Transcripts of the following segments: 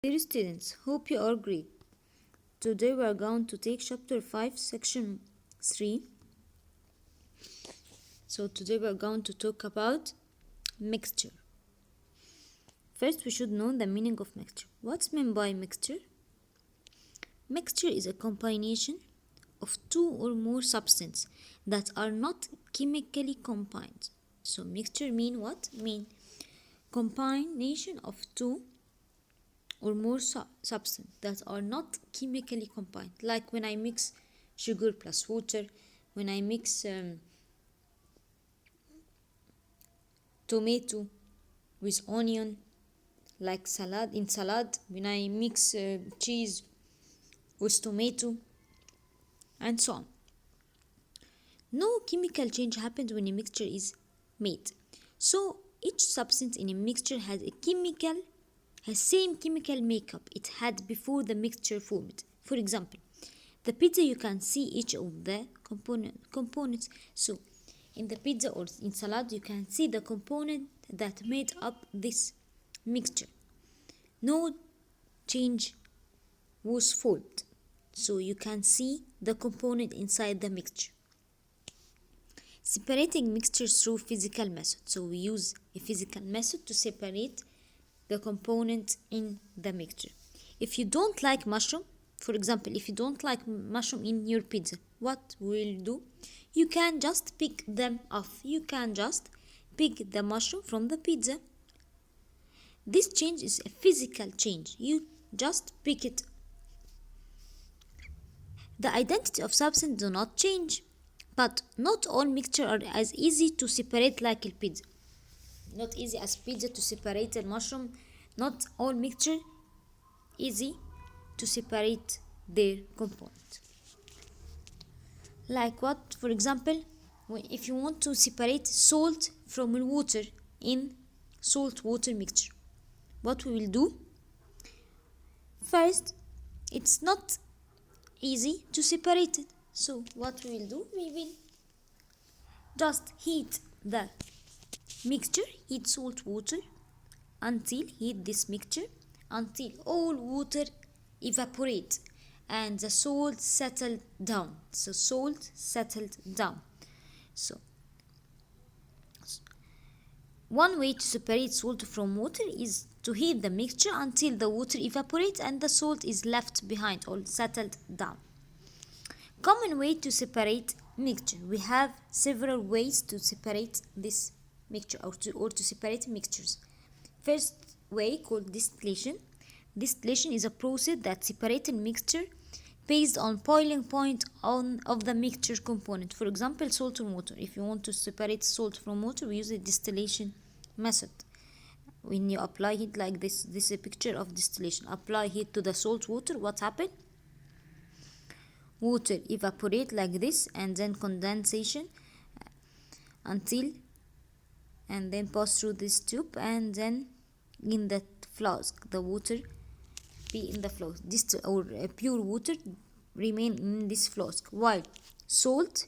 Dear students, hope you are great. Today we are going to take chapter 5, section 3. So today we are going to talk about mixture. First, we should know the meaning of mixture. What's meant by mixture? Mixture is a combination of two or more substances that are not chemically combined. So mixture mean what? Mean combination of two or more substances that are not chemically combined, like when I mix sugar plus water, when I mix tomato with onion, like salad, when I mix cheese with tomato, and so on. No chemical change happens when a mixture is made. So each substance in a mixture has same chemical makeup it had before the mixture formed. For example, the pizza, you can see each of the components. So in the pizza or in salad, you can see the component that made up this mixture. No change was formed. So you can see the component inside the mixture. Separating mixtures through physical method. So we use a physical method to separate the component in the mixture. If you don't like mushroom, for example, if you don't like mushroom in your pizza, what will do? You can just pick them off. You can just pick the mushroom from the pizza. This change is a physical change. You just pick it. The identity of substance do not change, but not all mixture are as easy to separate like a pizza. Not easy as pizza to separate a mushroom. Not all mixture easy to separate their component. Like what? For example, if you want to separate salt from water in salt water mixture, what we will do? First, it's not easy to separate it. So what we will do? We will just heat the mixture, heat salt water until all water evaporate and the salt settled down. So one way to separate salt from water is to heat the mixture until the water evaporates and the salt is left behind or settled down. Common way to separate mixture. We have several ways to separate this mixture or to separate mixtures. First way, called distillation. Distillation is a process that separates a mixture based on boiling point of the mixture component. For example, salt and water. If you want to separate salt from water, we use a distillation method. When you apply heat like this is a picture of distillation. Apply heat to the salt water, what happened? Water evaporate like this, and then condensation and then pass through this tube, and then in the flask the water be in the flask. Pure water remain in this flask, while salt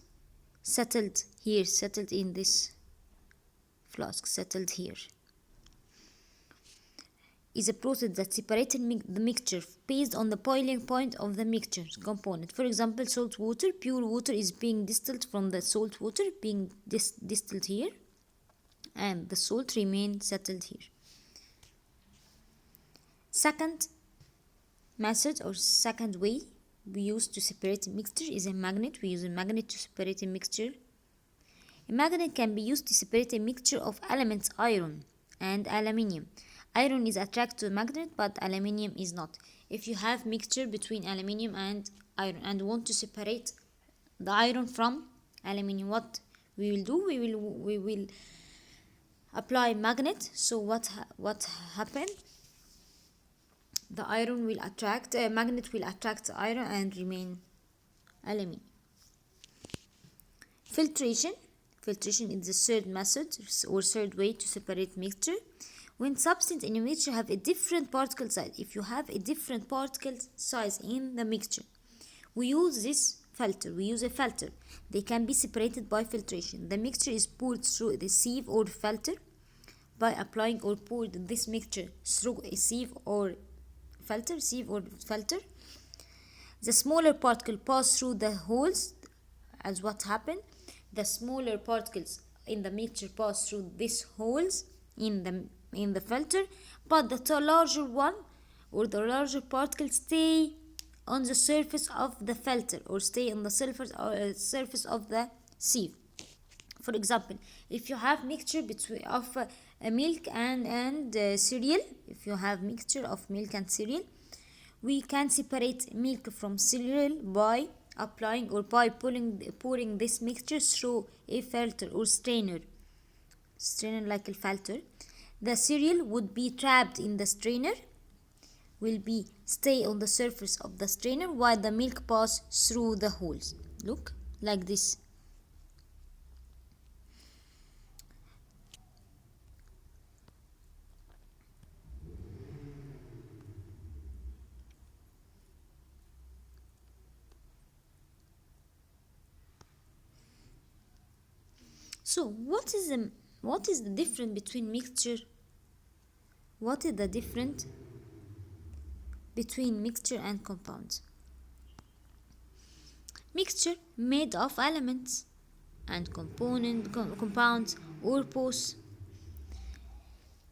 settled in this flask, settled here. Is a process that separates the mixture based on the boiling point of the mixture component. For example, salt water, pure water is being distilled from the salt water, being distilled here, and the salt remains settled here. Second method or second way we use to separate a mixture is a magnet. We use a magnet to separate a mixture. A magnet can be used to separate a mixture of elements iron and aluminium. Iron is attracted to a magnet, but aluminium is not. If you have mixture between aluminium and iron and want to separate the iron from aluminium, what we will do? We will apply magnet. So what happened? The magnet will attract the iron and remain aluminium. Filtration is the third method or third way to separate mixture. When substance in a mixture have a different particle size, if you have a different particle size in the mixture, we use a filter. They can be separated by filtration. The mixture is poured through the sieve or filter. By applying or poured this mixture through a sieve or filter, sieve or filter. The smaller particle pass through the holes, as what happened. The smaller particles in the mixture pass through these holes in the filter, but the larger one or the larger particles stay on the surface of the filter or stay on the surface of the sieve. For example, if you have mixture between of milk and cereal, if you have mixture of milk and cereal, we can separate milk from cereal by applying or by pouring this mixture through a filter or strainer like a filter. The cereal would be trapped in the strainer, will be stay on the surface of the strainer while the milk pass through the holes. Look, like this. So what is the difference between mixture? What is the difference between mixture and compounds? Mixture made of elements and compounds or both,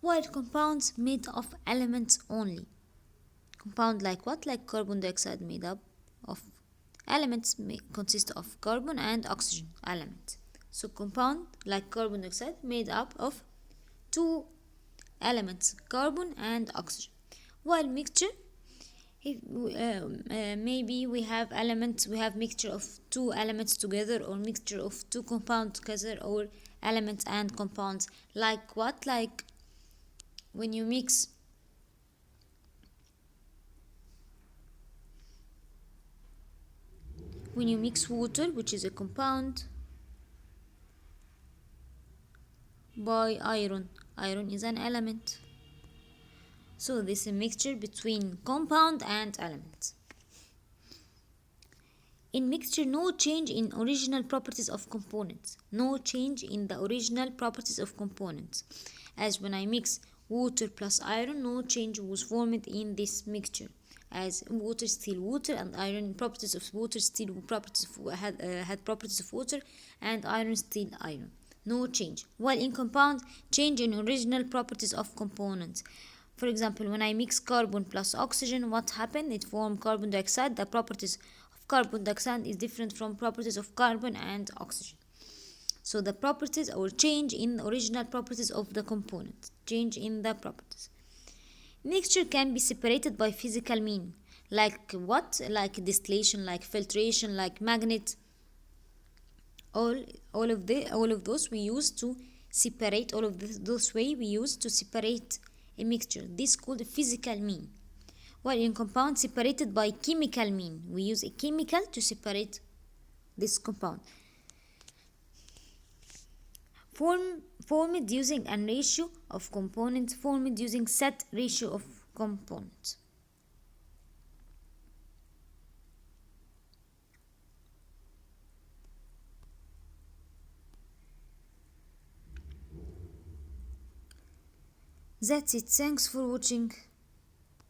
while compounds made of elements only. Compound like what? Like carbon dioxide made up of elements, consist of carbon and oxygen element. So compound like carbon dioxide made up of two elements, carbon and oxygen. While mixture, maybe we have mixture of two elements together, or mixture of two compounds together, or elements and compounds. Like what? Like when you mix water, which is a compound, by iron. Iron is an element. So this is a mixture between compound and element. In mixture, no change in original properties of components. No change in the original properties of components. As when I mix water plus iron, no change was formed in this mixture. As water still water, and iron properties of water still properties had properties of water, and iron still iron. No change. While in compound, change in original properties of components. For example, when I mix carbon plus oxygen, what happened? It formed carbon dioxide. The properties of carbon dioxide is different from properties of carbon and oxygen. So the properties or change in original properties of the component. Change in the properties. Mixture can be separated by physical means. Like what? Like distillation, like filtration, like magnet. All of those we use to separate. Those way we use to separate a mixture. This is called a physical mean. While in compound, separated by chemical mean. We use a chemical to separate this compound. Formed using a ratio of components. Formed using set ratio of components. That's it. Thanks for watching.